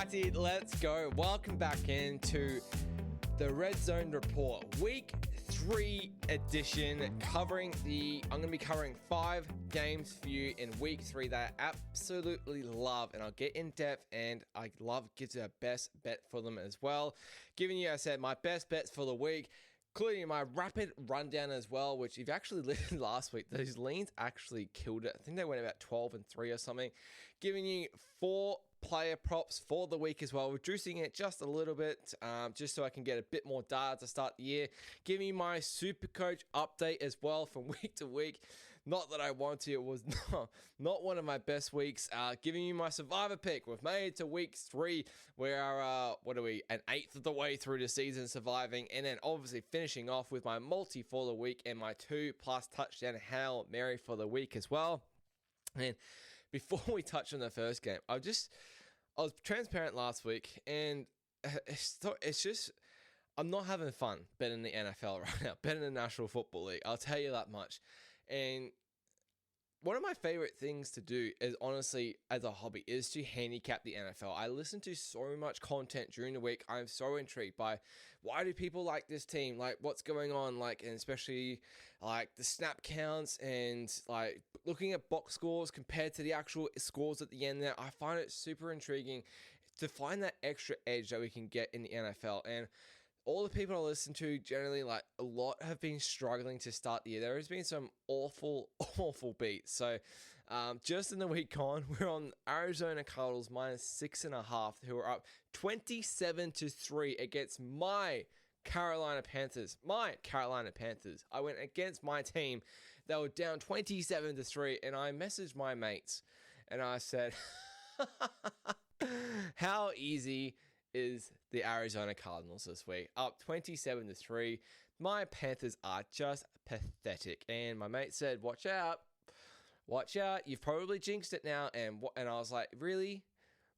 Alrighty, let's go. Welcome back into the Redzone Report, Week 3 edition, I'm going to be covering 5 games for you in Week 3 that I absolutely love, and I'll get in depth, and I love gives you a best bet for them as well. Giving you, I said, my best bets for the week, including my rapid rundown as well, which if you actually listened last week, those leans actually killed it. I think they went about 12-3 or something. Giving you 4 player props for the week as well, reducing it just a little bit, just so I can get a bit more data to start the year. Giving you my SuperCoach update as well from week to week. Not that I want to, it was not one of my best weeks. Giving you my survivor pick. We've made it to week 3. We are, an eighth of the way through the season surviving, and then obviously finishing off with my multi for the week and my 2+ touchdown Hail Mary for the week as well. And before we touch on the first game, I was transparent last week, and it's just, I'm not having fun betting the NFL right now, betting the National Football League. I'll tell you that much. And one of my favorite things to do is, honestly, as a hobby, is to handicap the NFL. I listen to so much content during the week. I'm so intrigued by why do people like this team, like what's going on, like, and especially like the snap counts and like looking at box scores compared to the actual scores at the end there. I find it super intriguing to find that extra edge that we can get in the NFL. And all the people I listen to, generally, like, a lot have been struggling to start the year. There has been some awful beats. So, just in the week gone, we're on Arizona Cardinals -6.5, who are up 27-3 against my Carolina Panthers. I went against my team. They were down 27-3, and I messaged my mates, and I said, how easy is the Arizona Cardinals this week? Up 27-3. My Panthers are just pathetic. And my mate said, watch out. You've probably jinxed it now. And I was like, really?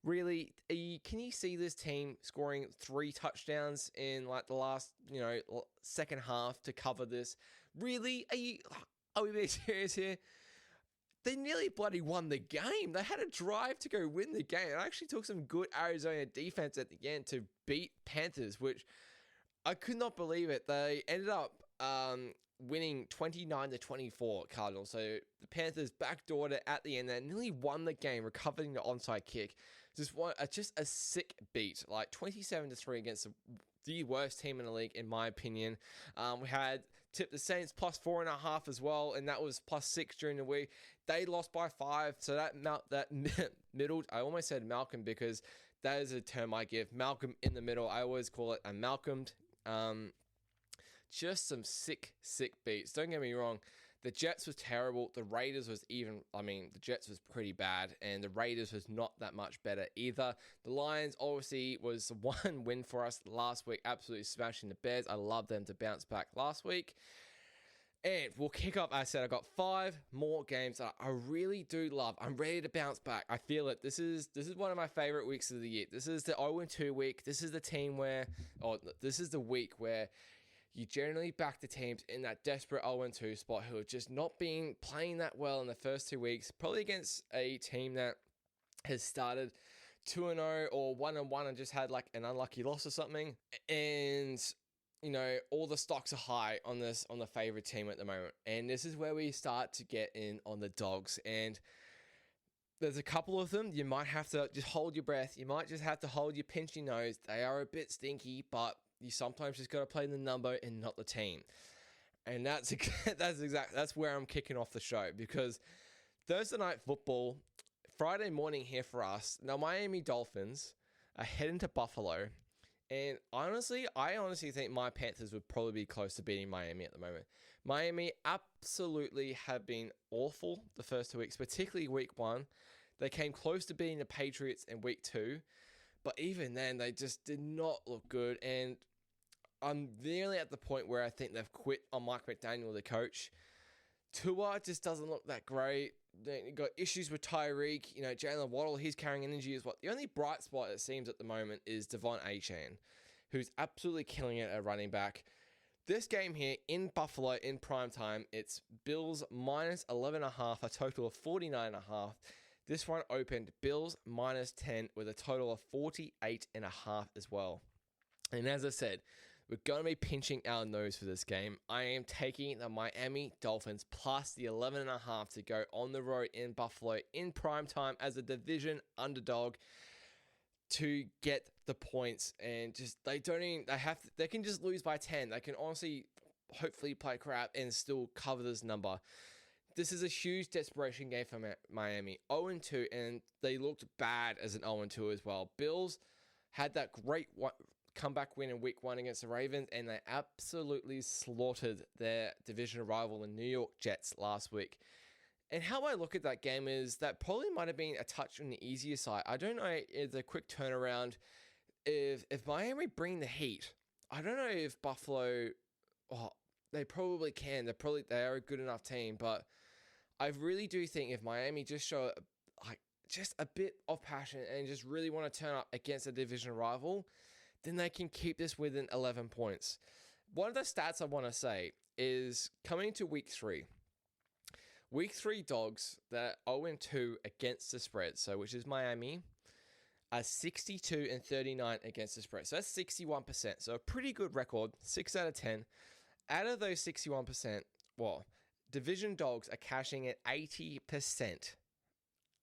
Can you see this team scoring 3 touchdowns in like the last, second half to cover this? Really? Are we being serious here? They nearly bloody won the game. They had a drive to go win the game. It actually took some good Arizona defense at the end to beat Panthers, which I could not believe it. They ended up winning 29-24 Cardinals. So the Panthers backdoored it at the end. They nearly won the game, recovering the onside kick. Just a sick beat, like 27-3 against the worst team in the league, in my opinion. We had tipped the Saints +4.5 as well, and that was +6 during the week. They lost by 5, so that middled. I almost said Malcolm because that is a term I give. Malcolm in the middle. I always call it a Malcolmed. Just some sick beats. Don't get me wrong. The Jets was terrible. The Raiders was the Jets was pretty bad, and the Raiders was not that much better either. The Lions obviously was one win for us last week, absolutely smashing the Bears. I love them to bounce back last week. And we'll kick off. I said I got 5 more games that I really do love. I'm ready to bounce back. I feel it. This is one of my favorite weeks of the year. This is the 0-2 week. This is this is the week where you generally back the teams in that desperate 0-2 spot who have just not been playing that well in the first 2 weeks, probably against a team that has started 2-0 or 1-1 and just had like an unlucky loss or something. And, all the stocks are high on the favorite team at the moment. And this is where we start to get in on the dogs. And there's a couple of them. You might have to just hold your breath. You might just have to hold your pinchy nose. They are a bit stinky, but you sometimes just got to play the number and not the team. And that's where I'm kicking off the show, because Thursday night football, Friday morning here for us. Now, Miami Dolphins are heading to Buffalo. And I honestly think my Panthers would probably be close to beating Miami at the moment. Miami absolutely have been awful the first 2 weeks, particularly week 1. They came close to beating the Patriots in week 2. But even then, they just did not look good. And I'm nearly at the point where I think they've quit on Mike McDaniel, the coach. Tua just doesn't look that great. They got issues with Tyreek. Jalen Waddle, he's carrying an injury as well. The only bright spot, it seems, at the moment is Devon Achane, who's absolutely killing it at running back. This game here in Buffalo in primetime, it's Bills -11.5, a total of 49.5. This one opened Bills -10 with a total of 48.5 as well. And as I said, we're going to be pinching our nose for this game. I am taking the Miami Dolphins plus the 11.5 to go on the road in Buffalo in prime time as a division underdog to get the points. And just they can just lose by 10. They can honestly hopefully play crap and still cover this number. This is a huge desperation game for Miami. 0-2, and they looked bad as an 0-2 as well. Bills had that great comeback win in week 1 against the Ravens, and they absolutely slaughtered their division rival, the New York Jets, last week. And how I look at that game is that probably might have been a touch on the easier side. I don't know if the quick turnaround, if Miami bring the heat, I don't know if Buffalo, they probably can. They are a good enough team, but I really do think if Miami just show just a bit of passion and just really want to turn up against a division rival, then they can keep this within 11 points. One of the stats I want to say is coming to week 3. Week 3 dogs that are 0-2 against the spread, so which is Miami, are 62-39 against the spread. So that's 61%. So a pretty good record, 6 out of 10. Out of those 61%, division dogs are cashing at 80%.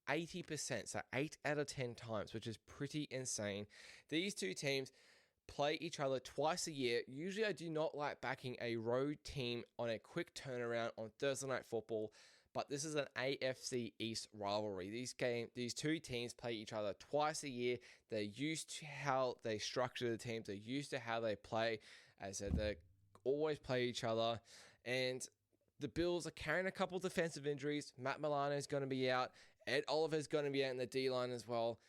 80%, so 8 out of 10 times, which is pretty insane. These two teams play each other twice a year. Usually I do not like backing a road team on a quick turnaround on Thursday Night Football, but this is an AFC East rivalry. These two teams play each other twice a year. They're used to how they structure the teams. They're used to how they play. As I said, they always play each other, and the Bills are carrying a couple defensive injuries. Matt Milano is going to be out. Ed Oliver is going to be out in the D-line as well.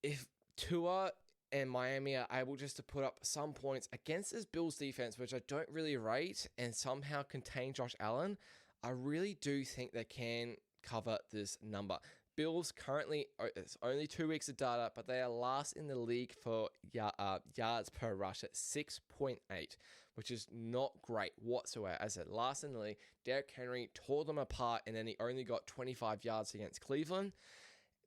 If Tua and Miami are able just to put up some points against this Bills defense, which I don't really rate, and somehow contain Josh Allen, I really do think they can cover this number. Bills currently, it's only 2 weeks of data, but they are last in the league for yards per rush at 6.8, which is not great whatsoever. As I said, last in the league, Derrick Henry tore them apart, and then he only got 25 yards against Cleveland.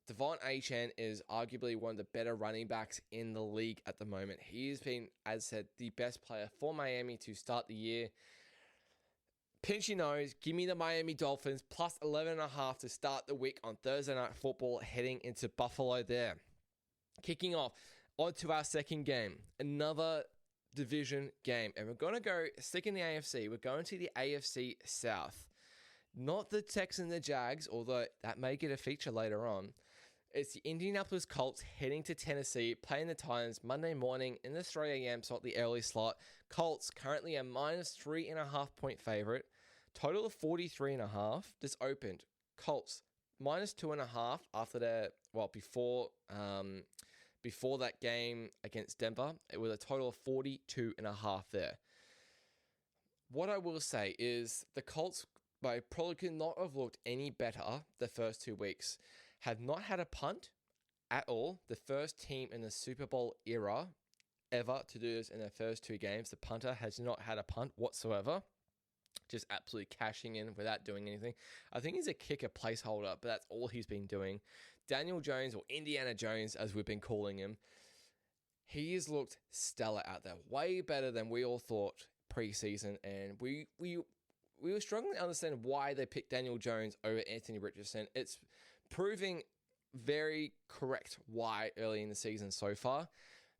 Devon Achane is arguably one of the better running backs in the league at the moment. He's been, as I said, the best player for Miami to start the year. Pinch your nose, give me the Miami Dolphins plus 11.5 to start the week on Thursday Night Football, heading into Buffalo there. Kicking off onto our second game, another division game, and we're going to go stick in the AFC. We're going to the AFC South. Not the Texans and the Jags, although that may get a feature later on. It's the Indianapolis Colts heading to Tennessee, playing the Titans Monday morning in the 3 a.m. slot, the early slot. Colts currently a -3.5 point favorite. Total of 43.5. This opened Colts -2.5 after their, before that game against Denver. It was a total of 42.5 there. What I will say is the Colts probably could not have looked any better the first 2 weeks. Have not had a punt at all. The first team in the Super Bowl era ever to do this in their first 2 games. The punter has not had a punt whatsoever. Just absolutely cashing in without doing anything. I think he's a kicker placeholder, but that's all he's been doing. Daniel Jones, or Indiana Jones as we've been calling him, he has looked stellar out there. Way better than we all thought preseason, and we were struggling to understand why they picked Daniel Jones over Anthony Richardson. It's proving very correct why early in the season so far,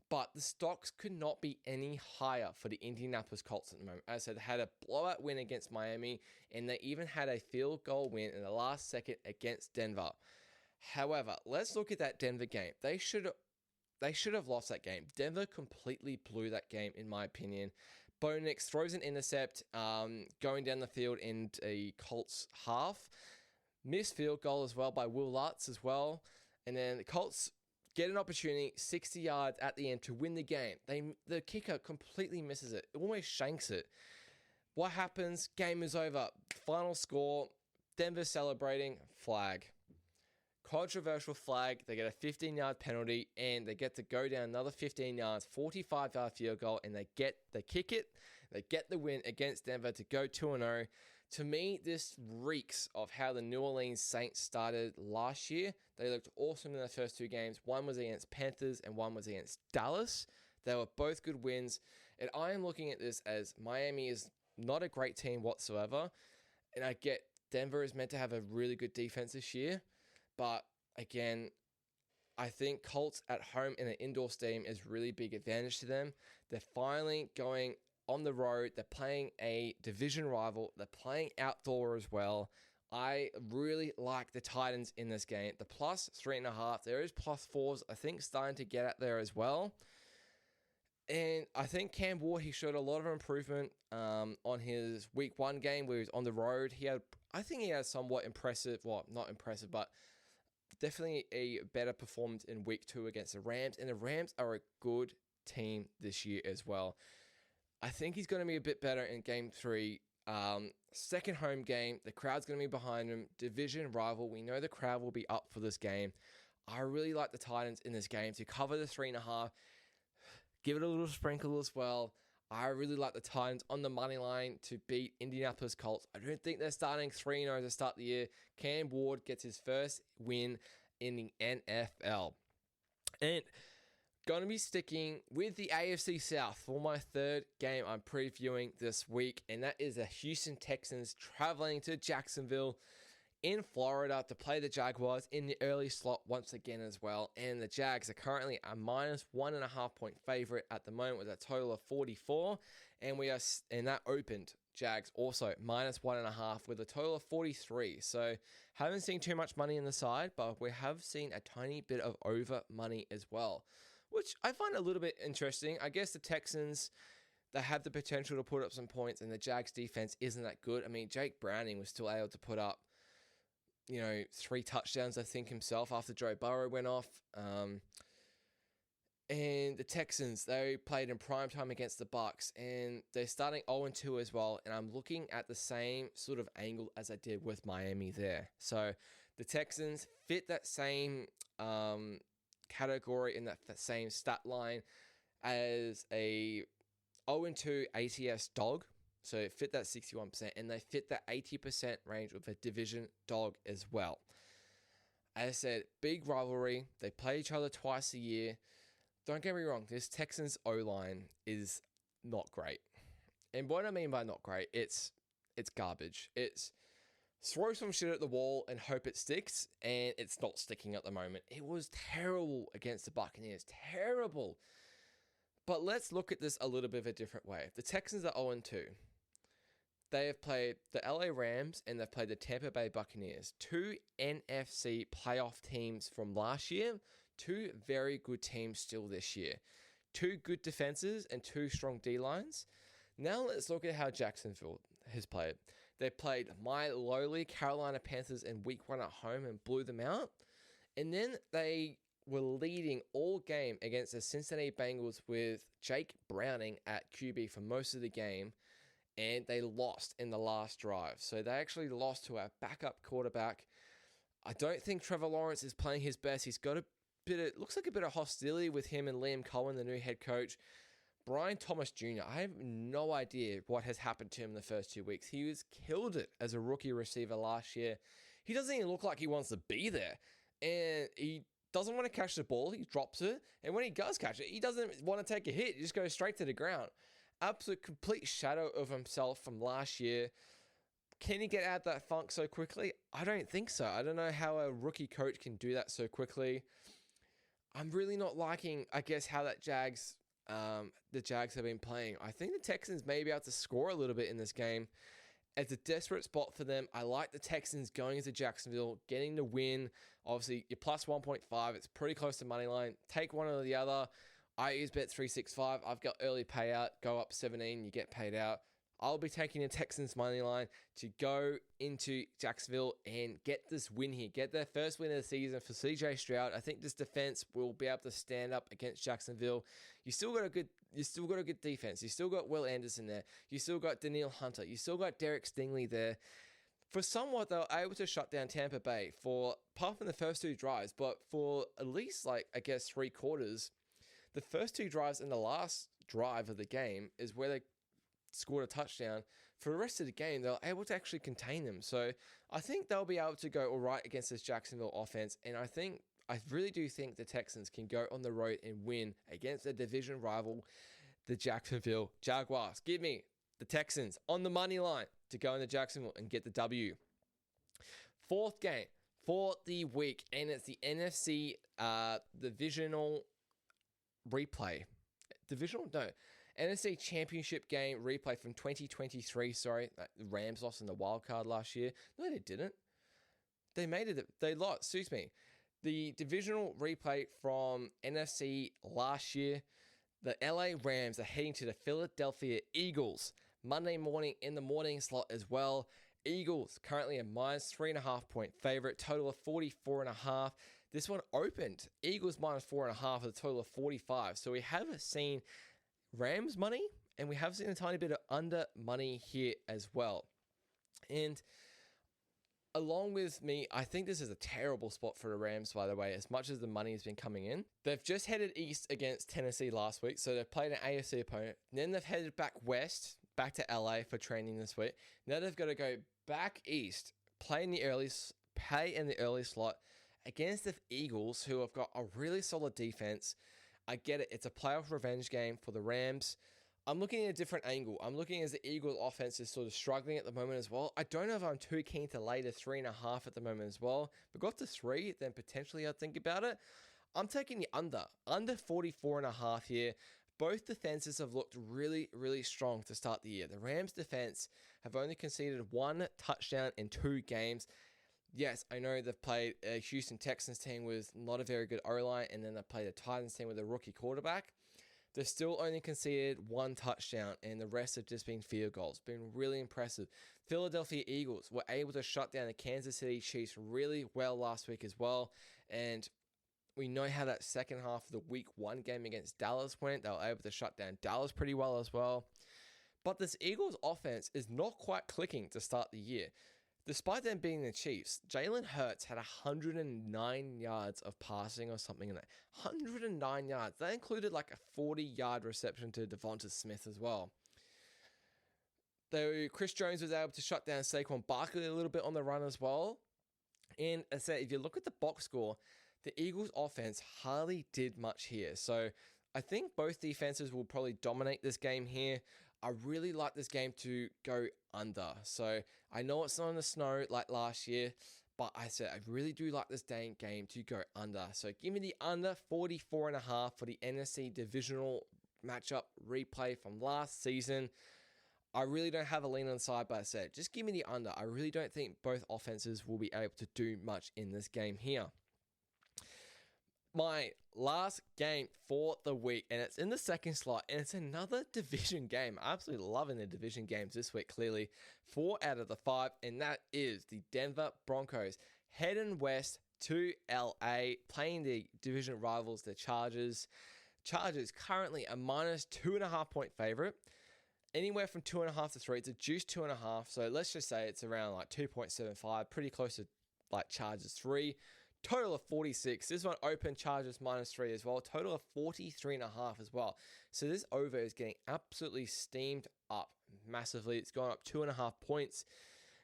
but the stocks could not be any higher for the Indianapolis Colts at the moment. As I said, they had a blowout win against Miami, and they even had a field goal win in the last second against Denver. However, let's look at that Denver game. They should have lost that game. Denver completely blew that game, in my opinion. Bo Nix throws an intercept going down the field in a Colts half. Missed field goal as well by Will Lutz as well. And then the Colts get an opportunity, 60 yards at the end to win the game. The kicker completely misses it. It almost shanks it. What happens? Game is over. Final score, Denver celebrating, flag. Controversial flag. They get a 15-yard penalty, and they get to go down another 15 yards, 45-yard field goal, and they kick it. They get the win against Denver to go 2-0. To me, this reeks of how the New Orleans Saints started last year. They looked awesome in their first two games. One was against Panthers and one was against Dallas. They were both good wins. And I am looking at this as Miami is not a great team whatsoever. And I get Denver is meant to have a really good defense this year. But again, I think Colts at home in an indoor stadium is really big advantage to them. They're finally going on the road. They're playing a division rival. They're playing outdoor as well. I really like the Titans in this game. The plus 3.5. There is plus 4s, I think, starting to get out there as well. And I think Cam Ward, he showed a lot of improvement on his week 1 game where he was on the road. I think he had somewhat impressive, well, not impressive, but definitely a better performance in week 2 against the Rams. And the Rams are a good team this year as well. I think he's going to be a bit better in game 3. Second home game. The crowd's going to be behind him. Division rival. We know the crowd will be up for this game. I really like the Titans in this game to cover the 3.5. Give it a little sprinkle as well. I really like the Titans on the money line to beat Indianapolis Colts. I don't think they're starting 3-0 to start the year. Cam Ward gets his first win in the NFL. And going to be sticking with the AFC South for my third game I'm previewing this week, and that is the Houston Texans traveling to Jacksonville in Florida to play the Jaguars in the early slot once again as well. And the Jags are currently a minus 1.5 point favorite at the moment with a total of 44, and that opened Jags also minus 1.5 with a total of 43. So haven't seen too much money in the side, but we have seen a tiny bit of over money as well, which I find a little bit interesting. I guess the Texans, they have the potential to put up some points, and the Jags defense isn't that good. I mean, Jake Browning was still able to put up 3 touchdowns, I think, himself after Joe Burrow went off. And the Texans, they played in prime time against the Bucs, and they're starting 0-2 as well. And I'm looking at the same sort of angle as I did with Miami there. So the Texans fit that same category in that same stat line as a 0-2 ATS dog. So it fit that 61%, and they fit that 80% range with a division dog as well. As I said, big rivalry. They play each other twice a year. Don't get me wrong, this Texans O-line is not great. And what I mean by not great, it's garbage. It's throw some shit at the wall and hope it sticks, and it's not sticking at the moment. It was terrible against the Buccaneers. Terrible. But let's look at this a little bit of a different way. The Texans are 0-2. They have played the LA Rams and they've played the Tampa Bay Buccaneers. 2 NFC playoff teams from last year. 2 very good teams still this year. 2 good defenses and 2 strong D-lines. Now let's look at how Jacksonville has played. They played my lowly Carolina Panthers in week 1 at home and blew them out. And then they were leading all game against the Cincinnati Bengals with Jake Browning at QB for most of the game. And they lost in the last drive. So they actually lost to our backup quarterback. I don't think Trevor Lawrence is playing his best. He's got looks like a bit of hostility with him and Liam Cohen, the new head coach. Brian Thomas Jr., I have no idea what has happened to him in the first 2 weeks. He was killed it as a rookie receiver last year. He doesn't even look like he wants to be there. And he doesn't want to catch the ball. He drops it. And when he does catch it, he doesn't want to take a hit. He just goes straight to the ground. Absolute complete shadow of himself from last year. Can he get out of that funk so quickly? I don't think so. I don't know how a rookie coach can do that so quickly. I'm really not liking, I guess, how the Jags have been playing. I think the Texans may be able to score a little bit in this game. It's a desperate spot for them. I like the Texans going into Jacksonville, getting the win. Obviously, you're plus 1.5. It's pretty close to money line. Take one or the other. I use Bet365. I've got early payout. Go up 17, you get paid out. I'll be taking the Texans money line to go into Jacksonville and get this win here. Get their first win of the season for CJ Stroud. I think this defense will be able to stand up against Jacksonville. You still got a good defense. You still got Will Anderson there. You still got Danielle Hunter. You still got Derek Stingley there. For somewhat, they were able to shut down Tampa Bay apart from the first 2 drives, but for at least 3 quarters. The first 2 drives and the last drive of the game is where they scored a touchdown. for the rest of the game, they were able to actually contain them. So I think they'll be able to go all right against this Jacksonville offense. And I really do think the Texans can go on the road and win against their division rival, the Jacksonville Jaguars. Give me the Texans on the money line to go into Jacksonville and get the W. Fourth game for the week, and it's the NFC divisional replay. NFC Championship game replay from 2023. Sorry, the Rams lost in the wild card last year. No, they didn't. They made it. They lost. Excuse me. The divisional replay from NFC last year. The LA Rams are heading to the Philadelphia Eagles Monday morning in the morning slot as well. Eagles currently a minus 3.5 point favorite, total of 44.5. This one opened Eagles minus 4.5 with a total of 45. So we have seen Rams money and we have seen a tiny bit of under money here as well. And along with me, I think this is a terrible spot for the Rams, by the way, as much as the money has been coming in. They've just headed east against Tennessee last week, so they've played an AFC opponent. Then they've headed back west, back to LA for training this week. Now they've got to go back east, play in the early slot against the Eagles, who have got a really solid defense. I get it. It's a playoff revenge game for the Rams. I'm looking at a different angle. I'm looking as the Eagles offense is sort of struggling at the moment as well. I don't know if I'm too keen to lay to 3.5 at the moment as well. But got to 3, then potentially I'd think about it. I'm taking the under 44.5 here. Both defenses have looked really, really strong to start the year. The Rams defense have only conceded 1 touchdown in 2 games. Yes, I know they've played a Houston Texans team with not a very good O-line, and then they played a Titans team with a rookie quarterback. They've still only conceded 1 touchdown, and the rest have just been field goals. Been really impressive. Philadelphia Eagles were able to shut down the Kansas City Chiefs really well last week as well, and we know how that second half of the week 1 game against Dallas went. They were able to shut down Dallas pretty well as well. But this Eagles offense is not quite clicking to start the year. Despite them being the Chiefs, Jalen Hurts had 109 yards of passing or something in that. 109 yards. That included like a 40-yard reception to Devonta Smith as well. Though Chris Jones was able to shut down Saquon Barkley a little bit on the run as well. And as I said, if you look at the box score, the Eagles offense hardly did much here. So I think both defenses will probably dominate this game here. I really like this game to go under. So I know it's not in the snow like last year, but I said I really do like this game to go under. So give me the under 44.5 for the NFC divisional matchup replay from last season. I really don't have a lean on the side, but I said just give me the under. I really don't think both offenses will be able to do much in this game here. My last game for the week, and it's in the second slot, and it's another division game. I'm absolutely loving the division games this week, clearly. 4 out of the 5, and that is the Denver Broncos heading west to LA, playing the division rivals, the Chargers. Chargers currently a minus 2.5 point favorite. Anywhere from 2.5 to 3. It's a juice 2.5, so let's just say it's around like 2.75, pretty close to like Chargers 3. Total of 46. This one open Chargers minus 3 as well. Total of 43.5 as well. So this over is getting absolutely steamed up massively. It's gone up 2.5 points.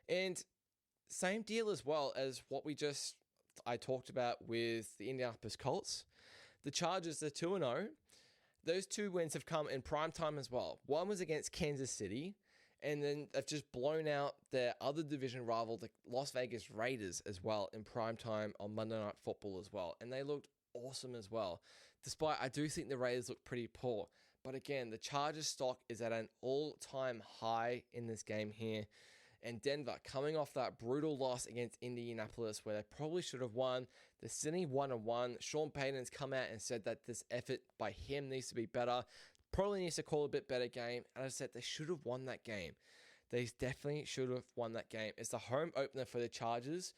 And same deal as well as what I talked about with the Indianapolis Colts. The Chargers are 2-0. Those 2 wins have come in prime time as well. One was against Kansas City. And then they've just blown out their other division rival, the Las Vegas Raiders, as well in prime time on Monday Night Football as well. And they looked awesome as well. Despite I do think the Raiders look pretty poor. But again, the Chargers stock is at an all-time high in this game here. And Denver, coming off that brutal loss against Indianapolis, where they probably should have won. The Sydney 1-1. Sean Payton's come out and said that this effort by him needs to be better. Probably needs to call a bit better game. And I said they should have won that game. They definitely should have won that game. It's the home opener for the Chargers.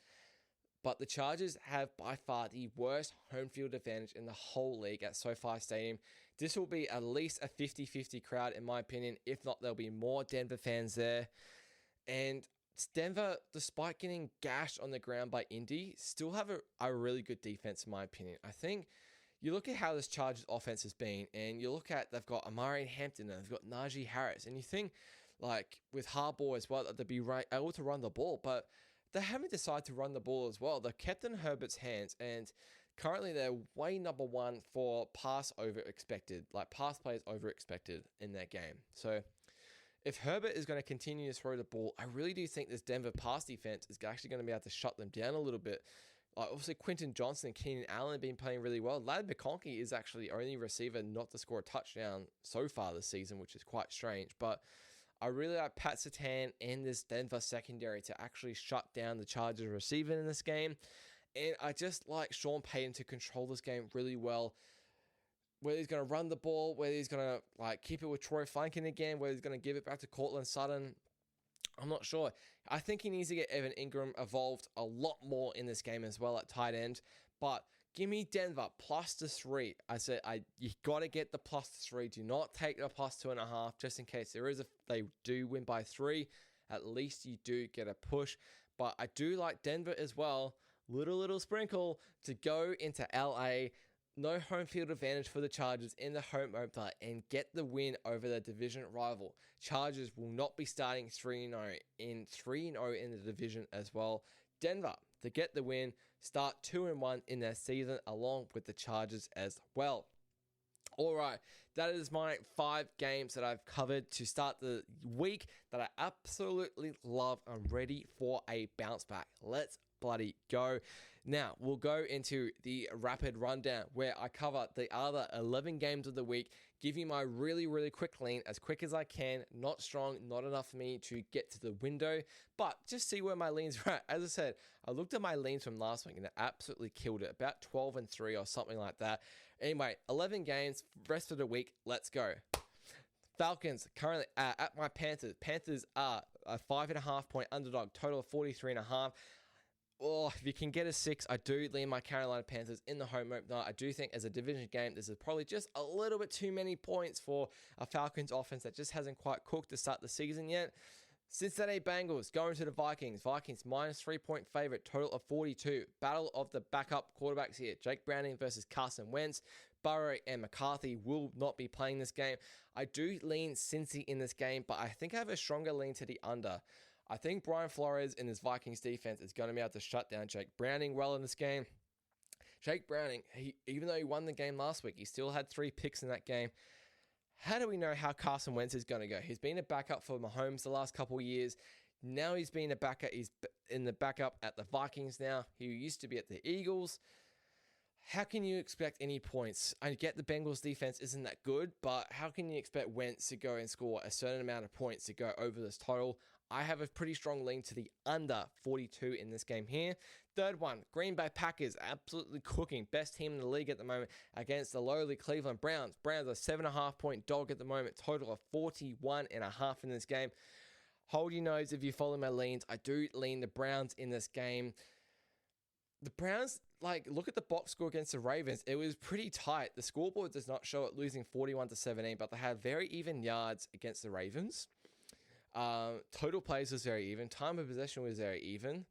But the Chargers have by far the worst home field advantage in the whole league at SoFi Stadium. This will be at least a 50-50 crowd in my opinion. If not, there'll be more Denver fans there. And Denver, despite getting gashed on the ground by Indy, still have a really good defense in my opinion. I think you look at how this Chargers offense has been, and you look at they've got Amari Hampton and they've got Najee Harris, and you think like with Harbaugh as well, that they'd be able to run the ball, but they haven't decided to run the ball as well. They're kept in Herbert's hands, and currently they're way number one for pass over expected, like pass plays over expected in their game. So if Herbert is going to continue to throw the ball, I really do think this Denver pass defense is actually going to be able to shut them down a little bit. Like obviously Quentin Johnson and Keenan Allen have been playing really well. Ladd McConkey is actually the only receiver not to score a touchdown so far this season, which is quite strange. But I really like Pat Surtain and this Denver secondary to actually shut down the Chargers receiver in this game. And I just like Sean Payton to control this game really well. Whether he's going to run the ball, whether he's going to like keep it with Troy Flankin again, whether he's going to give it back to Cortland Sutton, I'm not sure. I think he needs to get Evan Ingram involved a lot more in this game as well at tight end. But give me Denver plus the 3. I said you got to get the plus the 3. Do not take the plus 2.5 just in case they do win by 3. At least you do get a push. But I do like Denver as well. Little sprinkle to go into LA. No home field advantage for the Chargers in the home opener and get the win over their division rival. Chargers will not be starting 3-0 in the division as well. Denver to get the win, start 2-1 in their season along with the Chargers as well. All right, that is my 5 games that I've covered to start the week that I absolutely love. I'm ready for a bounce back. Let's bloody go. Now, we'll go into the rapid rundown where I cover the other 11 games of the week, give you my really quick lean as quick as I can. Not strong, not enough for me to get to the window, but just see where my leans are at. As I said, I looked at my leans from last week and it absolutely killed it. About 12-3 or something like that. Anyway, 11 games, rest of the week, let's go. Falcons currently at my Panthers. Panthers are a 5.5 point underdog, total of 43.5. Oh, if you can get a 6, I do lean my Carolina Panthers in the home opener. I do think as a division game, this is probably just a little bit too many points for a Falcons offense that just hasn't quite cooked to start the season yet. Cincinnati Bengals going to the Vikings. Vikings minus 3-point favorite, total of 42. Battle of the backup quarterbacks here. Jake Browning versus Carson Wentz. Burrow and McCarthy will not be playing this game. I do lean Cincy in this game, but I think I have a stronger lean to the under. I think Brian Flores and his Vikings defense is going to be able to shut down Jake Browning well in this game. Jake Browning, even though he won the game last week, he still had 3 picks in that game. How do we know how Carson Wentz is going to go? He's been a backup for Mahomes the last couple of years. Now he's been a backup. He's in the backup at the Vikings now. He used to be at the Eagles. How can you expect any points? I get the Bengals defense isn't that good, but how can you expect Wentz to go and score a certain amount of points to go over this total? I have a pretty strong lean to the under 42 in this game here. Third one, Green Bay Packers, absolutely cooking. Best team in the league at the moment against the lowly Cleveland Browns. Browns are 7.5 point dog at the moment, total of 41.5 in this game. Hold your nose if you follow my leans. I do lean the Browns in this game. The Browns, look at the box score against the Ravens. It was pretty tight. The scoreboard does not show it losing 41-17, but they had very even yards against the Ravens. Total plays was very even. Time of possession was very even.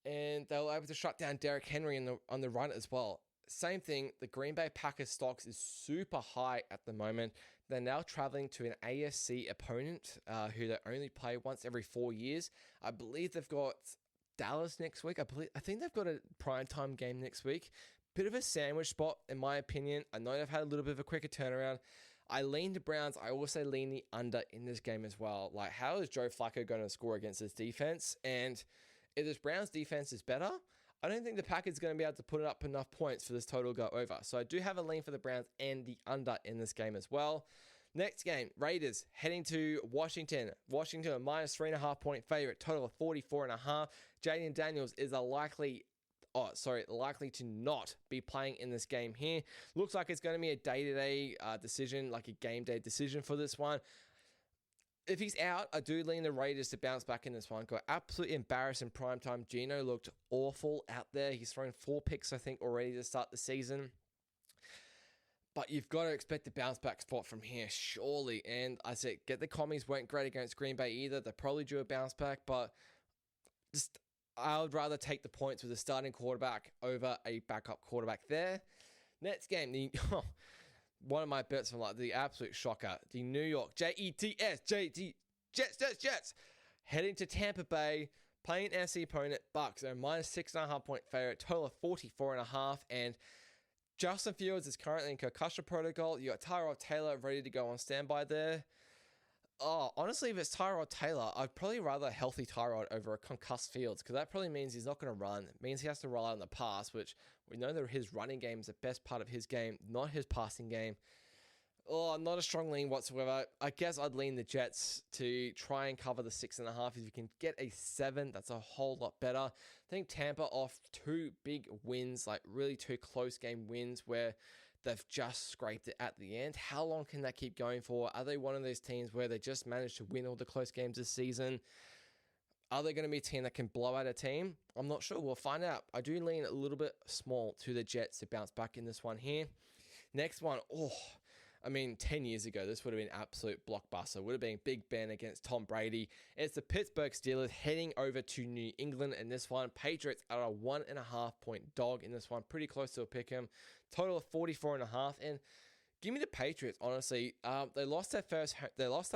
And they were able to shut down Derrick Henry on the run as well. Same thing, the Green Bay Packers stocks is super high at the moment. They're now traveling to an AFC opponent who they only play once every 4 years. I believe they've got Dallas next week. I think they've got a primetime game next week. Bit of a sandwich spot, in my opinion. I know they've had a little bit of a quicker turnaround. I lean the Browns. I also lean the under in this game as well. How is Joe Flacco going to score against this defense? And if this Browns defense is better, I don't think the Packers are going to be able to put up enough points for this total to go over. So I do have a lean for the Browns and the under in this game as well. Next game, Raiders heading to Washington. Washington a minus 3.5 point favorite, total of 44.5. Jaden Daniels is likely to not be playing in this game here. Looks like it's going to be a day-to-day decision, like a game day decision for this one. If he's out, I do lean the Raiders to bounce back in this one. Got absolutely embarrassed in primetime. Geno looked awful out there. He's thrown 4 picks, I think, already to start the season. But you've got to expect the bounce back spot from here, surely. And I said, the commies weren't great against Green Bay either. They probably drew a bounce back, but I would rather take the points with a starting quarterback over a backup quarterback there. Next game, one of my bets from like the absolute shocker, the New York Jets, heading to Tampa Bay, playing NFC opponent Bucks. They're minus 6.5 point favorite, total of 44.5. And Justin Fields is currently in concussion protocol. You got Tyrod Taylor ready to go on standby there. Oh, honestly, if it's Tyrod Taylor, I'd probably rather a healthy Tyrod over a concussed Fields, because that probably means he's not going to run. It means he has to rely on the pass, which we know that his running game is the best part of his game, not his passing game. Oh, not a strong lean whatsoever. I guess I'd lean the Jets to try and cover the 6.5. If you can get a 7, that's a whole lot better. I think Tampa off 2 big wins, like really 2 close game wins where they've just scraped it at the end. How long can that keep going for? Are they one of those teams where they just managed to win all the close games this season? Are they going to be a team that can blow out a team? I'm not sure. We'll find out. I do lean a little bit small to the Jets to bounce back in this one here. Next one. 10 years ago, this would have been absolute blockbuster. Would have been Big Ben against Tom Brady. It's the Pittsburgh Steelers heading over to New England in this one. Patriots are a 1.5 point dog in this one. Pretty close to a pick 'em. Total of 44.5. And give me the Patriots, honestly. They lost their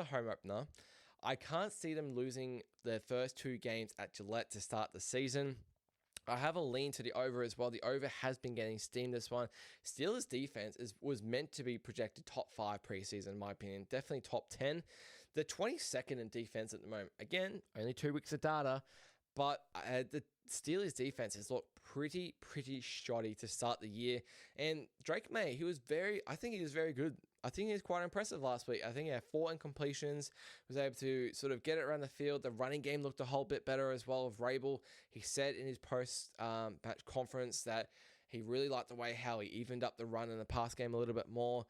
home opener. I can't see them losing their first 2 games at Gillette to start the season. I have a lean to the over as well. The over has been getting steamed this one. Steelers defense was meant to be projected top 5 preseason, in my opinion. Definitely top 10. They're 22nd in defense at the moment. Again, only 2 weeks of data, but the Steelers defense has looked pretty shoddy to start the year. And Drake May, I think he was very good. I think he was quite impressive last week. I think he had 4 incompletions, was able to sort of get it around the field. The running game looked a whole bit better as well of Rabel. He said in his post-match conference that he really liked the way how he evened up the run and the pass game a little bit more.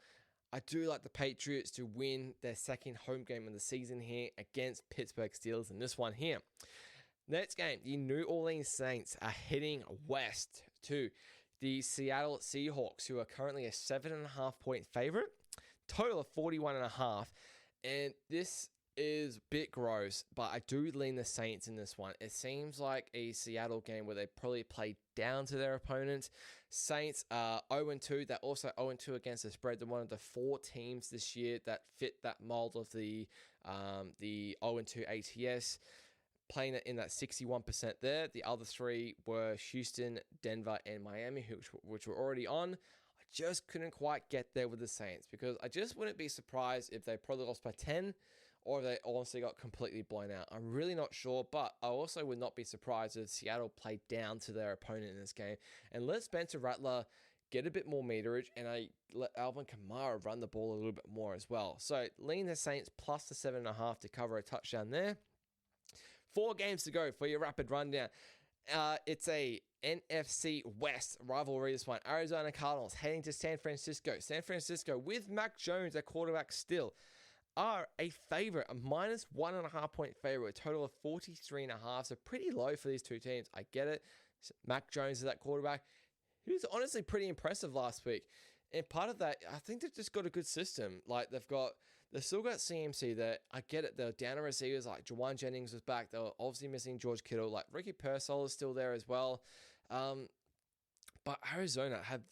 I do like the Patriots to win their second home game of the season here against Pittsburgh Steelers in this one here. Next game, the New Orleans Saints are heading west to the Seattle Seahawks, who are currently a 7.5 point favorite. Total of 41.5. And this is a bit gross, but I do lean the Saints in this one. It seems like a Seattle game where they probably played down to their opponent. Saints are 0-2. They're also 0-2 against the spread. They're one of the 4 teams this year that fit that mold of the 0-2 ATS. Playing it in that 61% there. The other 3 were Houston, Denver, and Miami, which were already on. I just couldn't quite get there with the Saints, because I just wouldn't be surprised if they probably lost by 10 or if they honestly got completely blown out. I'm really not sure, but I also would not be surprised if Seattle played down to their opponent in this game and let Spencer Rattler get a bit more meterage, and I let Alvin Kamara run the ball a little bit more as well. So lean the Saints plus the 7.5 to cover a touchdown there. 4 games to go for your rapid rundown. It's a NFC West rivalry, this one. Arizona Cardinals heading to San Francisco. San Francisco with Mac Jones at quarterback still are a favorite, a minus 1.5 point favorite, a total of 43.5. So pretty low for these 2 teams. I get it. Mac Jones is that quarterback. He was honestly pretty impressive last week. And part of that, I think they've just got a good system. Like they've still got CMC there. I get it. They're down to receivers like Jawan Jennings was back. They were obviously missing George Kittle. Like Ricky Pearsall is still there as well. But Arizona have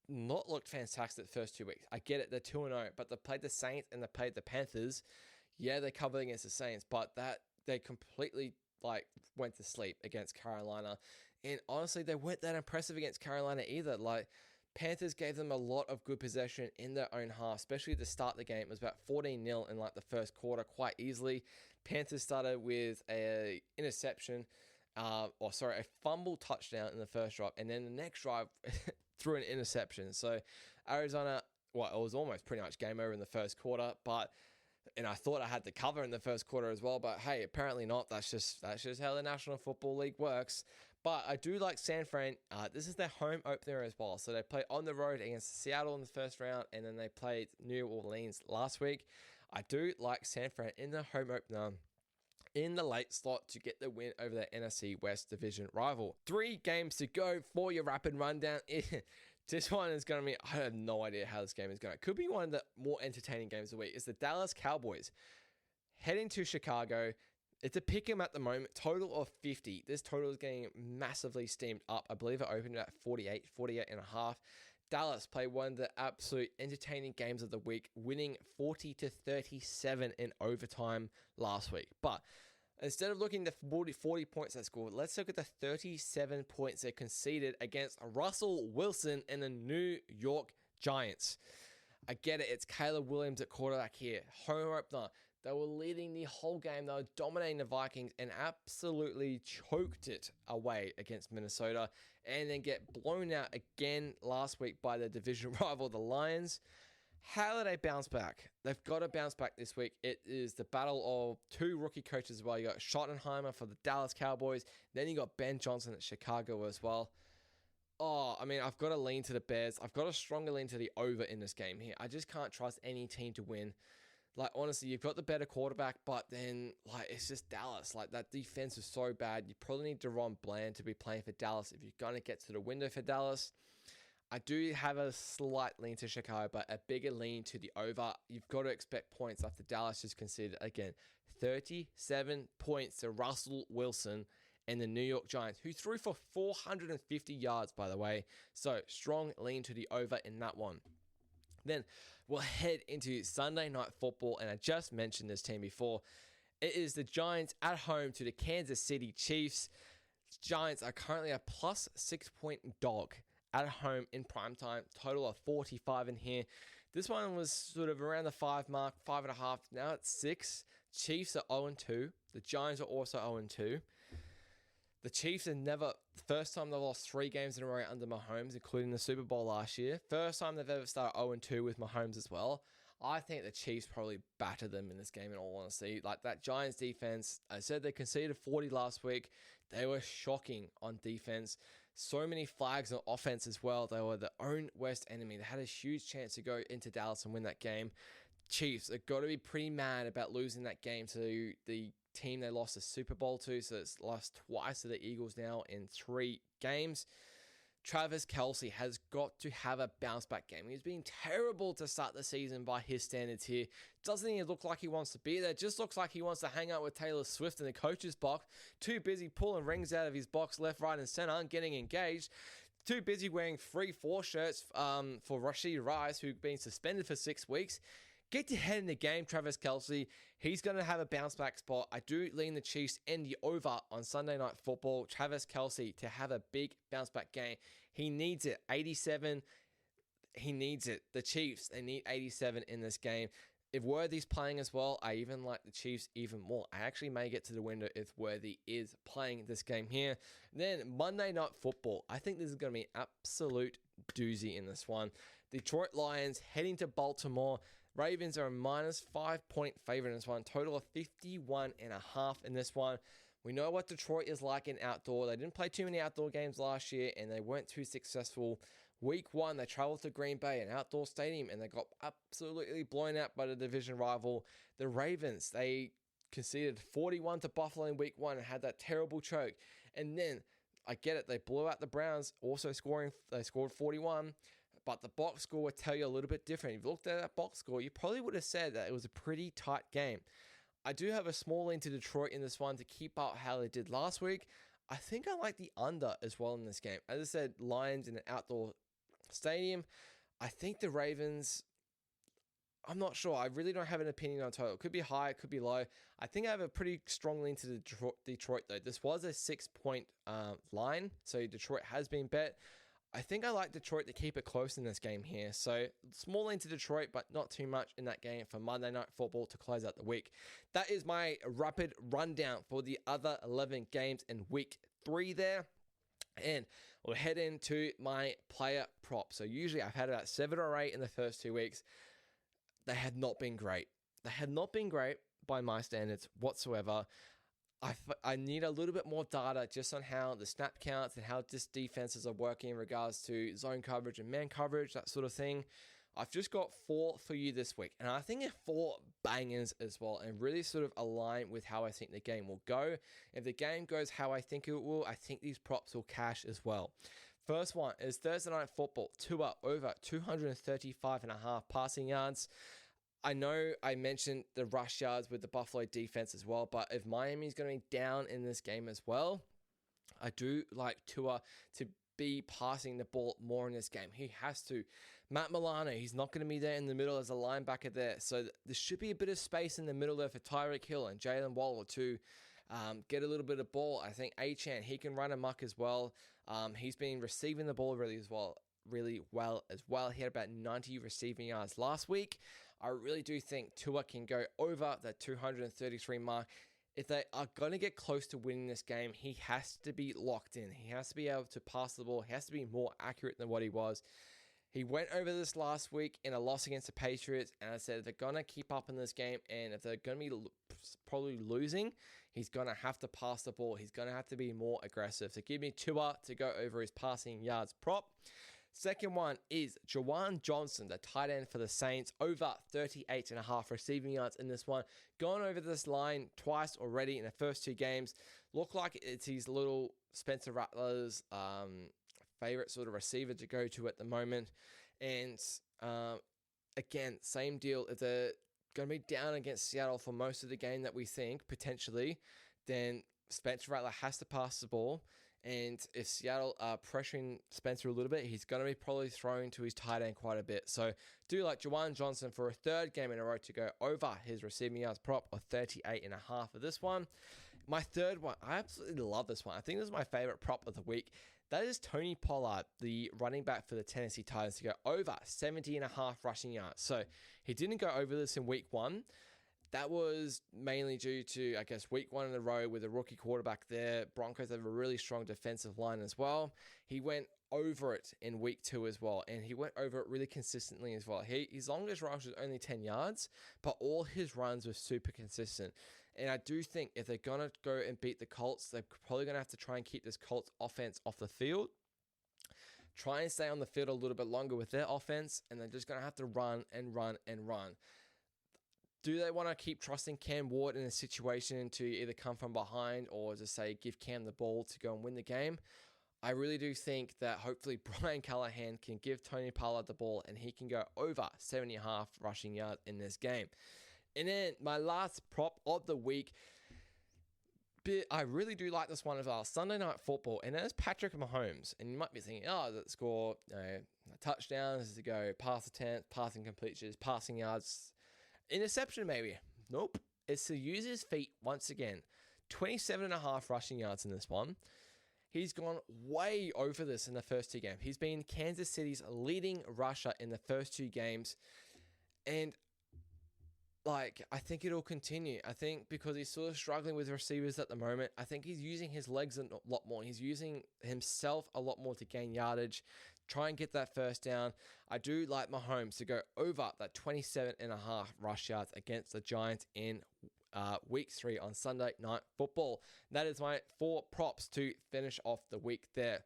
not looked fantastic the first 2 weeks. I get it. They're 2-0, but they played the Saints and they played the Panthers. Yeah, they covered against the Saints, but that they completely went to sleep against Carolina. And honestly, they weren't that impressive against Carolina either. Like Panthers gave them a lot of good possession in their own half, especially to start the game. It was about 14-0 in the first quarter quite easily. Panthers started with a interception, a fumble touchdown in the first drive, and then the next drive threw an interception. So Arizona, it was almost pretty much game over in the first quarter, and I thought I had the cover in the first quarter as well, but hey, apparently not. That's just how the National Football League works. But I do like San Fran. This is their home opener as well. So they played on the road against Seattle in the first round, and then they played New Orleans last week. I do like San Fran in the home opener in the late slot to get the win over their NFC West division rival. 3 games to go for your rapid rundown. This one is going to be, I have no idea how this game is going. It could be one of the more entertaining games of the week. It's the Dallas Cowboys heading to Chicago. It's a pick 'em at the moment, total of 50. This total is getting massively steamed up. I believe it opened at 48 and a half. Dallas played one of the absolute entertaining games of the week, winning 40-37 in overtime last week. But instead of looking at the 40 points they scored, let's look at the 37 points they conceded against Russell Wilson and the New York Giants. I get it. It's Caleb Williams at quarterback here. Home opener. They were leading the whole game. They were dominating the Vikings and absolutely choked it away against Minnesota, and then get blown out again last week by the division rival, the Lions. How do they bounce back? They've got to bounce back this week. It is the battle of two rookie coaches as well. You got Schottenheimer for the Dallas Cowboys. Then you got Ben Johnson at Chicago as well. Oh, I mean, I've got to lean to the Bears. I've got a stronger lean to the over in this game here. I just can't trust any team to win. Like, honestly, you've got the better quarterback, but then, like, it's just Dallas. Like, that defense is so bad. You probably need Deron Bland to be playing for Dallas if you're going to get to the window for Dallas. I do have a slight lean to Chicago, but a bigger lean to the over. You've got to expect points after Dallas just conceded, again, 37 points to Russell Wilson and the New York Giants, who threw for 450 yards, by the way. So, strong lean to the over in that one. Then we'll head into Sunday Night Football, and I just mentioned this team before. It is the Giants at home to the Kansas City Chiefs. Giants are currently a plus 6-point dog at home in primetime. Total of 45 in here. This one was sort of around the 5 mark, 5.5. Now it's 6. Chiefs are 0-2. The Giants are also 0-2. The Chiefs have never, first time they've lost 3 games in a row under Mahomes, including the Super Bowl last year. First time they've ever started 0-2 with Mahomes as well. I think the Chiefs probably battered them in this game, in all honesty. Like, that Giants defense, I said they conceded 40 last week. They were shocking on defense. So many flags on offense as well. They were their own worst enemy. They had a huge chance to go into Dallas and win that game. Chiefs have got to be pretty mad about losing that game to the team they lost the Super Bowl to, so it's lost twice to the Eagles now in 3 games. Travis Kelce has got to have a bounce back game. He's been terrible to start the season by his standards here. Doesn't even look like he wants to be there. Just looks like he wants to hang out with Taylor Swift in the coach's box. Too busy pulling rings out of his box left, right, and center and getting engaged. Too busy wearing 3-4 shirts for Rashee Rice, who's been suspended for 6 weeks. Get your head in the game, Travis Kelce. He's going to have a bounce back spot. I do lean the Chiefs and the over on Sunday Night Football. Travis Kelce to have a big bounce back game. He needs it. 87. He needs it. The Chiefs, they need 87 in this game. If Worthy's playing as well, I even like the Chiefs even more. I actually may get to the window if Worthy is playing this game here. Then Monday Night Football. I think this is going to be an absolute doozy in this one. Detroit Lions heading to Baltimore. Ravens are a minus 5-point favorite in this one. Total of 51.5 in this one. We know what Detroit is like in outdoor. They didn't play too many outdoor games last year, and they weren't too successful. Week 1, they traveled to Green Bay, an outdoor stadium, and they got absolutely blown out by the division rival. The Ravens, they conceded 41 to Buffalo in week 1 and had that terrible choke. And then, I get it, they blew out the Browns, also they scored 41. But the box score would tell you a little bit different. If you looked at that box score, you probably would have said that it was a pretty tight game. I do have a small lean to Detroit in this one to keep up how they did last week. I think I like the under as well in this game. As I said, Lions in an outdoor stadium. I think the Ravens, I'm not sure. I really don't have an opinion on total. It could be high, it could be low. I think I have a pretty strong lean to Detroit though. This was a 6-point line, so Detroit has been bet. I think I like Detroit to keep it close in this game here. So small into Detroit, but not too much in that game for Monday Night Football to close out the week. That is my rapid rundown for the other 11 games in week 3 there. And we'll head into my player props. So usually I've had about 7 or 8 in the first 2 weeks. They had not been great. They had not been great by my standards whatsoever. I need a little bit more data just on how the snap counts and how this defenses are working in regards to zone coverage and man coverage, that sort of thing. I've just got 4 for you this week, and I think they're 4 bangers as well, and really sort of align with how I think the game will go. If the game goes how I think it will, I think these props will cash as well. First one is Thursday Night Football. Tua over 235.5 passing yards. I know I mentioned the rush yards with the Buffalo defense as well, but if Miami's going to be down in this game as well, I do like Tua to be passing the ball more in this game. He has to. Matt Milano, he's not going to be there in the middle as a linebacker there. So there should be a bit of space in the middle there for Tyreek Hill and Jalen Waller to get a little bit of ball. I think Achane, he can run amok as well. He's been receiving the ball really well as well. He had about 90 receiving yards last week. I really do think Tua can go over that 233 mark. If they are going to get close to winning this game, he has to be locked in. He has to be able to pass the ball. He has to be more accurate than what he was. He went over this last week in a loss against the Patriots, and I said if they're going to keep up in this game, and if they're going to be probably losing, he's going to have to pass the ball. He's going to have to be more aggressive. So give me Tua to go over his passing yards prop. Second one is Juwan Johnson, the tight end for the Saints, over 38.5 receiving yards in this one. Gone over this line twice already in the first two games. Look like it's his little Spencer Rattler's favorite sort of receiver to go to at the moment. And again, same deal. If they're going to be down against Seattle for most of the game that we think, potentially, then Spencer Rattler has to pass the ball. And if Seattle are pressuring Spencer a little bit, he's going to be probably throwing to his tight end quite a bit. So do like Juwan Johnson for a third game in a row to go over his receiving yards prop of 38.5 for this one. My third one, I absolutely love this one. I think this is my favorite prop of the week. That is Tony Pollard, the running back for the Tennessee Titans, to go over 70.5 rushing yards. So he didn't go over this in week one. That was mainly due to, I guess, week one in a row with a rookie quarterback there. Broncos have a really strong defensive line as well. He went over it in week two as well, and he went over it really consistently as well. His longest rush was only 10 yards, but all his runs were super consistent. And I do think if they're going to go and beat the Colts, they're probably going to have to try and keep this Colts offense off the field. Try and stay on the field a little bit longer with their offense, and they're just going to have to run and run and run. Do they want to keep trusting Cam Ward in a situation to either come from behind or just say give Cam the ball to go and win the game? I really do think that hopefully Brian Callahan can give Tony Pollard the ball and he can go over 70.5 rushing yards in this game. And then my last prop of the week, I really do like this one as well. Sunday Night Football, and that's Patrick Mahomes. And you might be thinking, does it score touchdowns? Does it go pass attempts, passing completions, passing yards? Interception, maybe. Nope. It's to use his feet once again. 27.5 rushing yards in this one. He's gone way over this in the first two games. He's been Kansas City's leading rusher in the first two games. And I think it'll continue. I think because he's sort of struggling with receivers at the moment, I think he's using his legs a lot more. He's using himself a lot more to gain yardage, try and get that first down. I do like Mahomes to go over that 27.5 rush yards against the Giants in week 3 on Sunday Night Football. That is my 4 props to finish off the week there.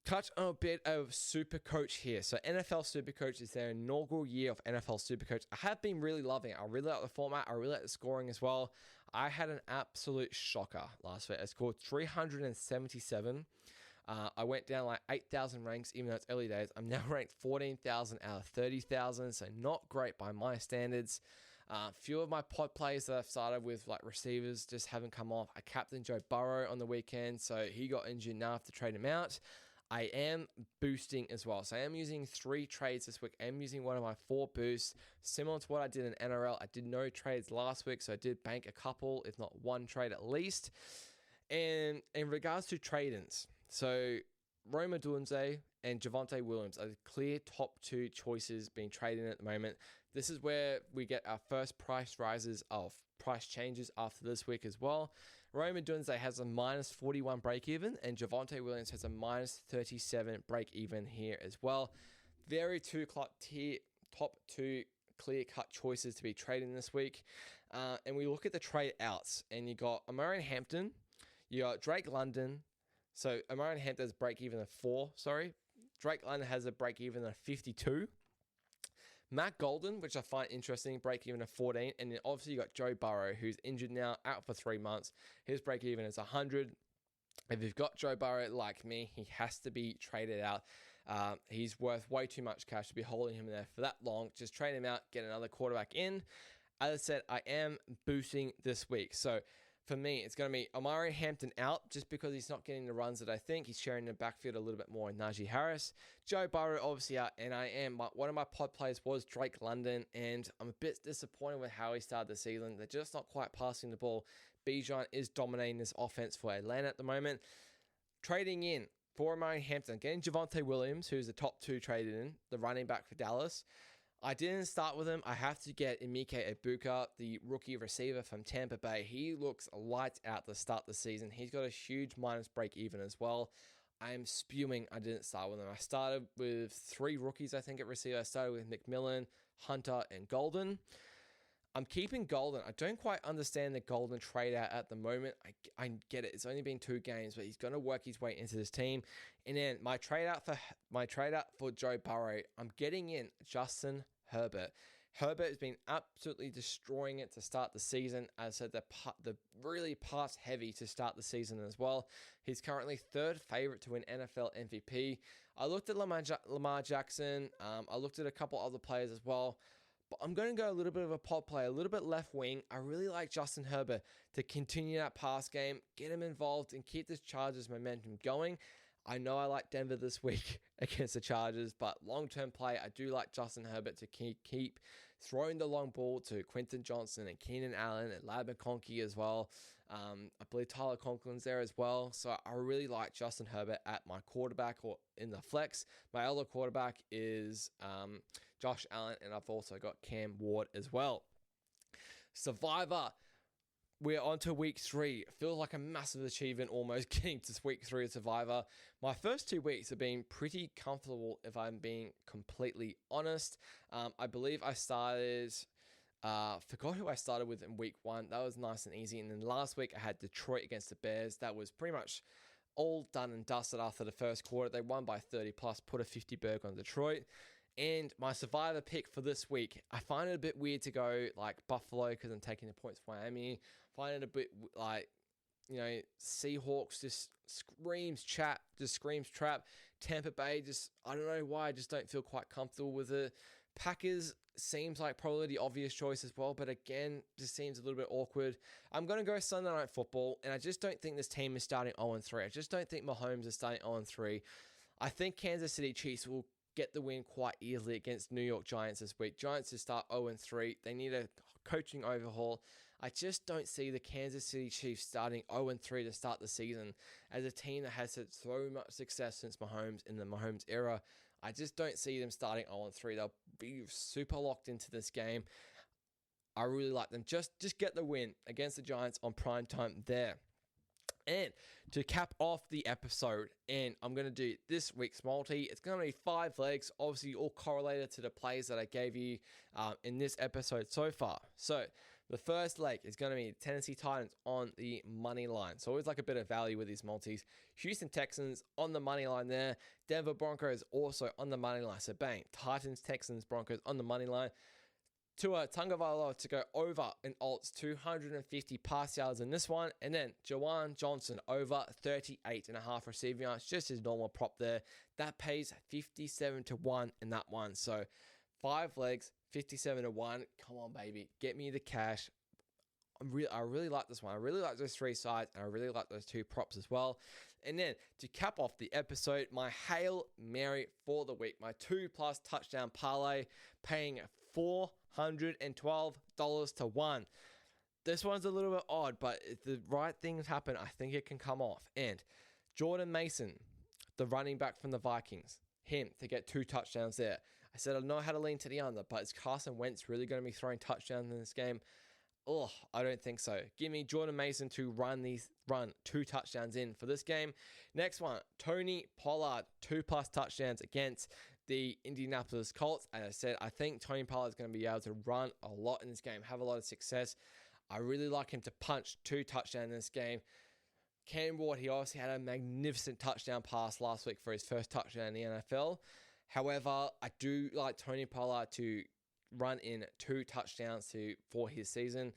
Touch on a bit of SuperCoach here. So NFL SuperCoach is their inaugural year of NFL SuperCoach. I have been really loving it. I really like the format. I really like the scoring as well. I had an absolute shocker last week. I scored 377. I went down like 8,000 ranks, even though it's early days. I'm now ranked 14,000 out of 30,000, so not great by my standards. Few of my pod players that I've started with, like receivers, just haven't come off. I captained Joe Burrow on the weekend, so he got injured now. I have to trade him out. I am boosting as well. So I am using 3 trades this week. I am using one of my 4 boosts, similar to what I did in NRL. I did no trades last week, so I did bank a couple, if not 1 trade at least. And in regards to trade-ins, so Rome Odunze and Javonte Williams are the clear top 2 choices being traded in at the moment. This is where we get our first price rises of price changes after this week as well. Rome Odunze has a minus 41 break-even, and Javonte Williams has a minus 37 break-even here as well. Very top 2 clear-cut choices to be trading this week. And we look at the trade outs, and you got Omarion Hampton, you got Drake London. So Omarion Hampton's break-even of 4, Drake London has a break-even of 52. Matt Golden, which I find interesting, break-even of 14. And then obviously you got Joe Burrow, who's injured now, out for 3 months. His break-even is 100. If you've got Joe Burrow like me, he has to be traded out. He's worth way too much cash to be holding him there for that long. Just trade him out, get another quarterback in. As I said, I am boosting this week. So for me, it's going to be Omari Hampton out just because he's not getting the runs that I think. He's sharing the backfield a little bit more in Najee Harris. Joe Burrow obviously out, and one of my pod players was Drake London, and I'm a bit disappointed with how he started the season. They're just not quite passing the ball. Bijan is dominating this offense for Atlanta at the moment. Trading in for Omari Hampton, getting Javonte Williams, who's the top 2 traded in, the running back for Dallas. I didn't start with him. I have to get Emeka Egbuka, the rookie receiver from Tampa Bay. He looks lights out to start the season. He's got a huge minus break even as well. I am spewing I didn't start with him. I started with 3 rookies, I think, at receiver. I started with McMillan, Hunter, and Golden. I'm keeping Golden. I don't quite understand the Golden trade out at the moment. I get it. It's only been 2 games, but he's going to work his way into this team. And then my trade out for Joe Burrow, I'm getting in Justin Herbert. Herbert has been absolutely destroying it to start the season. As I said, the really pass heavy to start the season as well. He's currently 3rd favorite to win NFL MVP. I looked at Lamar Jackson. I looked at a couple other players as well. But I'm going to go a little bit of a pod play, a little bit left wing. I really like Justin Herbert to continue that pass game, get him involved, and keep this Chargers momentum going. I know I like Denver this week against the Chargers, but long-term play, I do like Justin Herbert to keep throwing the long ball to Quentin Johnson and Keenan Allen and Ladd McConkey as well. I believe Tyler Conklin's there as well. So I really like Justin Herbert at my quarterback or in the flex. My other quarterback is Josh Allen, and I've also got Cam Ward as well. Survivor. We're on to week 3. Feels like a massive achievement almost getting to week 3 of Survivor. My first 2 weeks have been pretty comfortable if I'm being completely honest. I believe I started, forgot who I started with in week 1. That was nice and easy. And then last week I had Detroit against the Bears. That was pretty much all done and dusted after the first quarter. They won by 30 plus, put a 50 burg on Detroit. And my Survivor pick for this week, I find it a bit weird to go like Buffalo because I'm taking the points for Miami. Find it a bit like, Seahawks just screams trap. Tampa Bay I don't know why, I just don't feel quite comfortable with it. Packers seems like probably the obvious choice as well, but again, just seems a little bit awkward. I'm going to go Sunday Night Football, and I just don't think this team is starting 0-3. I just don't think Mahomes is starting 0-3. I think Kansas City Chiefs will get the win quite easily against New York Giants this week. Giants to start 0-3. They need a coaching overhaul. I just don't see the Kansas City Chiefs starting 0-3 to start the season as a team that has had so much success since Mahomes in the Mahomes era. I just don't see them starting 0-3. They'll be super locked into this game. I really like them. Just get the win against the Giants on prime time there. And to cap off the episode, and I'm going to do this week's multi, it's going to be 5 legs, obviously all correlated to the plays that I gave you in this episode so far. So the first leg is going to be Tennessee Titans on the money line. So always like a bit of value with these multis. Houston Texans on the money line there. Denver Broncos also on the money line. So bang, Titans, Texans, Broncos on the money line. Tua Tagovailoa to go over in alts, 250 pass yards in this one. And then Jawan Johnson over 38.5 receiving yards, just his normal prop there. That pays 57-1 in that one. So 5 legs, 57-1. Come on, baby. Get me the cash. I really like this one. I really like those 3 sides, and I really like those 2 props as well. And then to cap off the episode, my Hail Mary for the week, my 2+ touchdown parlay, paying $412 to 1. This one's a little bit odd, but if the right things happen, I think it can come off. And Jordan Mason, the running back from the Vikings, him to get 2 touchdowns there. I said I know how to lean to the under, but is Carson Wentz really going to be throwing touchdowns in this game? Oh, I don't think so. Give me Jordan Mason to run 2 touchdowns in for this game. Next one, Tony Pollard, 2+ touchdowns against the Indianapolis Colts. As I said, I think Tony Pollard is going to be able to run a lot in this game, have a lot of success. I really like him to punch 2 touchdowns in this game. Cam Ward, he obviously had a magnificent touchdown pass last week for his first touchdown in the NFL. However, I do like Tony Pollard to run in 2 touchdowns for his season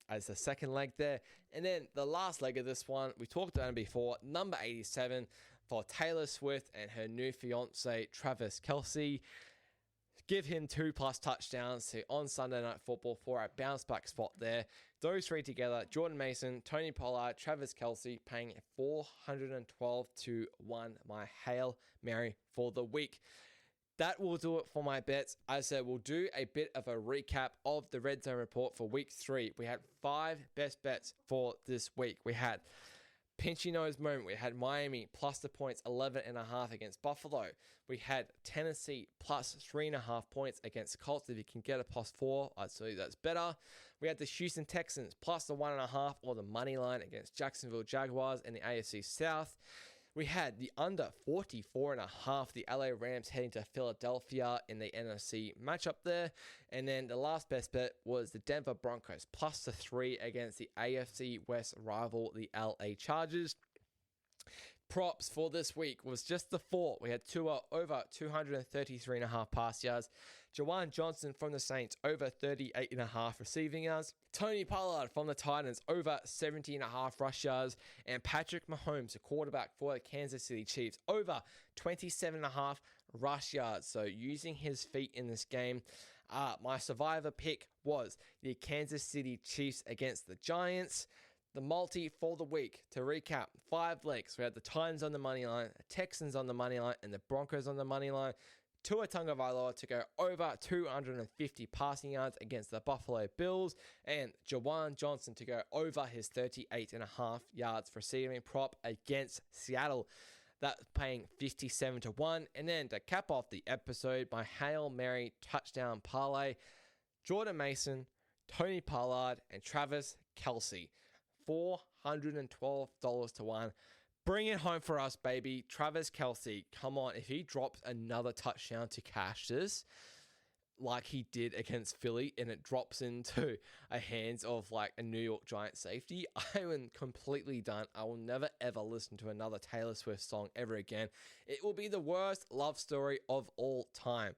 as the second leg there. And then the last leg of this one, we talked about it before, number 87 for Taylor Swift and her new fiance, Travis Kelce. Give him 2+ touchdowns on Sunday Night Football for a bounce back spot there. Those three together, Jordan Mason, Tony Pollard, Travis Kelce, paying 412 to 1, my Hail Mary for the week. That will do it for my bets. As I said, we'll do a bit of a recap of the Red Zone Report for week 3. We had 5 best bets for this week. We had pinchy nose moment. We had Miami plus the points, 11.5 against Buffalo. We had Tennessee plus 3.5 points against Colts. If you can get a plus 4, I'd say that's better. We had the Houston Texans plus the 1.5 or the money line against Jacksonville Jaguars in the AFC South. We had the under 44.5, the LA Rams heading to Philadelphia in the NFC matchup there. And then the last best bet was the Denver Broncos plus the 3 against the AFC West rival, the LA Chargers. Props for this week was just the 4. We had Tua over 233.5 pass yards. Jawan Johnson from the Saints over 38.5 receiving yards. Tony Pollard from the Titans over 70.5 rush yards. And Patrick Mahomes, the quarterback for the Kansas City Chiefs, over 27.5 rush yards. So using his feet in this game. My survivor pick was the Kansas City Chiefs against the Giants. The multi for the week, to recap, 5 legs. We had the Titans on the money line, the Texans on the money line, and the Broncos on the money line. Tua Tagovailoa to go over 250 passing yards against the Buffalo Bills, and Jawan Johnson to go over his 38.5 yards receiving prop against Seattle. That's paying 57 to 1. And then to cap off the episode, my Hail Mary touchdown parlay, Jordan Mason, Tony Pollard, and Travis Kelce. $412 to 1. Bring it home for us, baby. Travis Kelce, come on. If he drops another touchdown to cash this, like he did against Philly, and it drops into a hands of like a New York Giants safety, I am completely done. I will never ever listen to another Taylor Swift song ever again. It will be the worst love story of all time.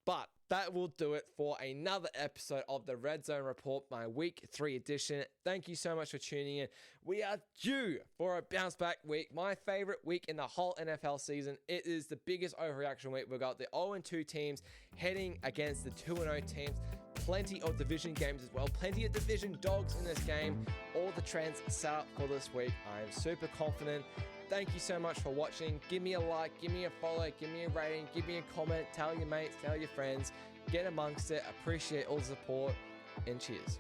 But that will do it for another episode of the Red Zone Report, my Week 3 edition. Thank you so much for tuning in. We are due for a bounce back week, my favorite week in the whole NFL season. It is the biggest overreaction week. We've got the 0-2 teams heading against the 2-0 teams. Plenty of division games as well. Plenty of division dogs in this game. All the trends set up for this week. I am super confident. Thank you so much for watching. Give me a like, give me a follow, give me a rating, give me a comment, tell your mates, tell your friends, get amongst it. Appreciate all the support, and cheers.